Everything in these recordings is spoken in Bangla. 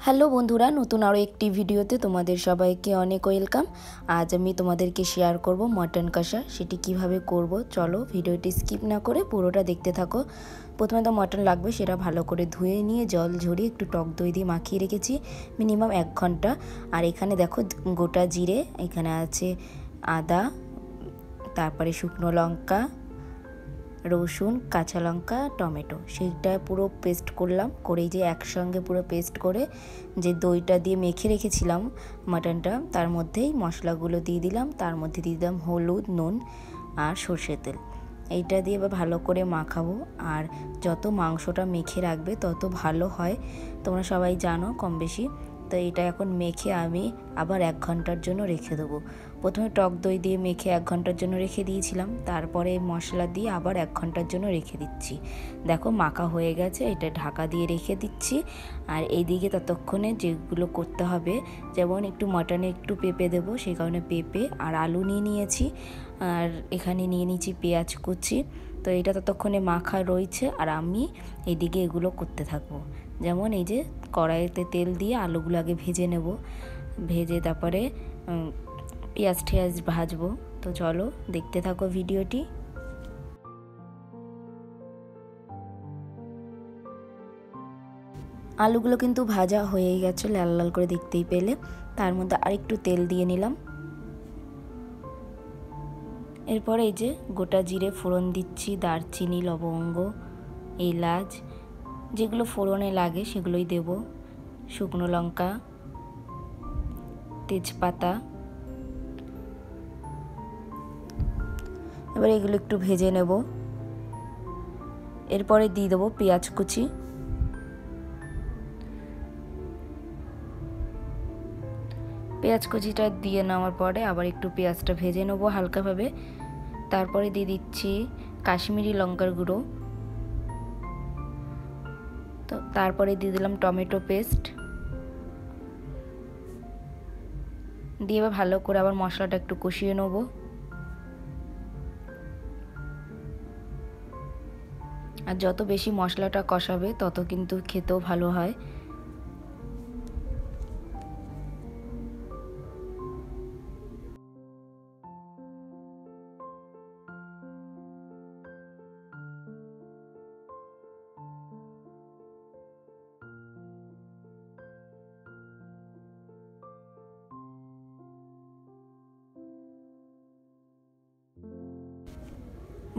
হ্যালো বন্ধুরা, নতুন আরও একটি ভিডিওতে তোমাদের সবাইকে অনেক ওয়েলকাম। আজ আমি তোমাদেরকে শেয়ার করব মটন কষা। সেটি কিভাবে করব চলো ভিডিওটি স্কিপ না করে পুরোটা দেখতে থাকো। প্রথমে তো মটন লাগবে, সেটা ভালো করে ধুয়ে নিয়ে জল ঝরিয়ে একটু টক দই দিয়ে মাখিয়ে রেখেছি মিনিমাম 1 ঘন্টা। আর এখানে দেখো গোটা জিরে, এখানে আছে আদা, তারপরে শুকনো লঙ্কা, রসুন, কাঁচা লঙ্কা, টমেটো, সেইটা পুরো পেস্ট করলাম। করে যে একসঙ্গে পুরো পেস্ট করে যে দইটা দিয়ে মেখে রেখেছিলাম মাটনটা, তার মধ্যেই মশলাগুলো দিয়ে দিলাম। তার মধ্যে দিয়ে দিলাম হলুদ, নুন আর সর্ষের তেল। এইটা দিয়ে এবার ভালো করে মাখাবো। আর যত মাংসটা মেখে রাখবে তত ভালো হয়, তোমরা সবাই জানো কম বেশি। তো এটা এখন মেখে আমি আবার 1 ঘন্টার জন্য রেখে দেবো। প্রথমে টক দই দিয়ে মেখে 1 ঘন্টার জন্য রেখে দিয়েছিলাম, তারপরে মশলা দিয়ে আবার 1 ঘন্টার জন্য রেখে দিচ্ছি। দেখো মাখা হয়ে গেছে, এটা ঢাকা দিয়ে রেখে দিচ্ছি। আর এইদিকে ততক্ষণে যেগুলো করতে হবে, যেমন একটু মটনে একটু পেঁপে দেবো, সেই কারণে পেঁপে আর আলু নিয়ে নিয়েছি। আর এখানে নিয়ে নিয়েছি পেঁয়াজ কুচি। তো এটা ততক্ষণে মাখা রয়েছে আর আমি এইদিকে এগুলো করতে থাকবো। যেমন এই যে কড়াইতে তেল দিয়ে আলুগুলো আগে ভেজে নেব, ভেজে তারপরে পেঁয়াজ টেয়াজ ভাজবো। তো চলো দেখতে থাকো ভিডিওটি। আলুগুলো কিন্তু ভাজা হয়েই গেছে, লাল লাল করে দেখতেই পেলে। তার মধ্যে আরেকটু তেল দিয়ে নিলাম। এরপরে এই যে গোটা জিরে ফোড়ন দিচ্ছি, দারচিনি, লবঙ্গ, এলাচ, যেগুলো ফোড়নে লাগে সেগুলোই দেব, শুকনো লঙ্কা, তেজপাতা। এবার এগুলো একটু ভেজে নেব। এরপরে দিয়ে দেবো পেঁয়াজ কুচি। পেঁয়াজ কুচিটা দিয়ে নেওয়ার পরে আবার একটু পেঁয়াজটা ভেজে নেব হালকাভাবে। তারপরে দিয়ে দিচ্ছি কাশ্মীরি লঙ্কার গুঁড়ো। তো তারপরে দিয়ে দিলাম টমেটো পেস্ট, দিয়ে ভালো করে আবার মশলাটা একটু কষিয়ে নেব। আর যত বেশি মশলাটা কষাবে তত কিন্তু খেতেও ভালো হয়।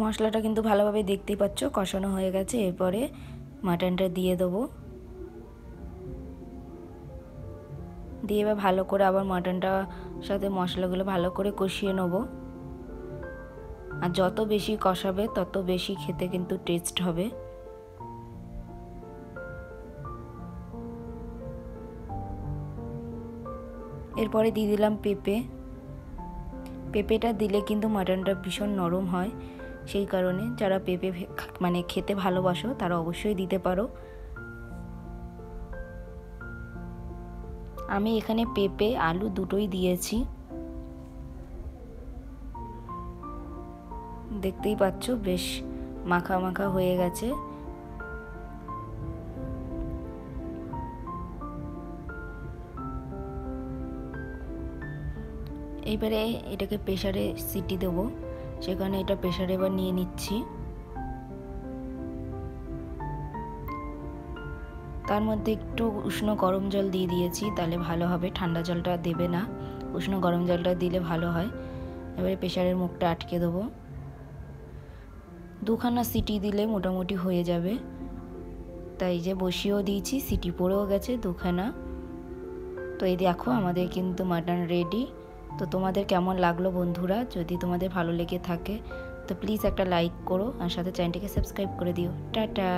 মশলাটা কিন্তু ভালোভাবে দেখতেই পাচ্ছ কষানো হয়ে গেছে। এরপরে মাটনটা দিয়ে দেবো, দিয়ে এবার ভালো করে আবার মাটনটার সাথে মশলাগুলো ভালো করে কষিয়ে নেব। আর যত বেশি কষাবে তত বেশি খেতে কিন্তু টেস্ট হবে। এরপরে দিয়ে দিলাম পেঁপে। পেঁপেটা দিলে কিন্তু মাটনটা ভীষণ নরম হয়, সেই কারণে যারা পেঁপে মানে খেতে ভালোবাসো তারা অবশ্যই দিতে পারো। আমি এখানে পেঁপে আলু দুটোই দিয়েছি, দেখতেই পাচ্ছ বেশ মাখা মাখা হয়ে গেছে। এইবারে এটাকে প্রেসারে সিটি দেবো, সেখানে এটা প্রেসারে এবার নিয়ে নিচ্ছি। তার মধ্যে একটু উষ্ণ গরম জল দিয়ে দিয়েছি, তাহলে ভালো হবে, ঠান্ডা জলটা দেবে না, উষ্ণ গরম জলটা দিলে ভালো হয়। এবারে প্রেসারের মুখটা আটকে দেবো। 2খানা সিটি দিলে মোটামুটি হয়ে যাবে। তাই যে বসিয়েও দিয়েছি, সিটি পড়েও গেছে 2খানা। তো এই দেখো আমাদের কিন্তু মাটন রেডি। তো তোমাদের কেমন লাগলো বন্ধুরা? যদি তোমাদের ভালো লেগে থাকে তো প্লিজ একটা লাইক করো আর সাথে চ্যানেলটিকে সাবস্ক্রাইব করে দিও। টাটা।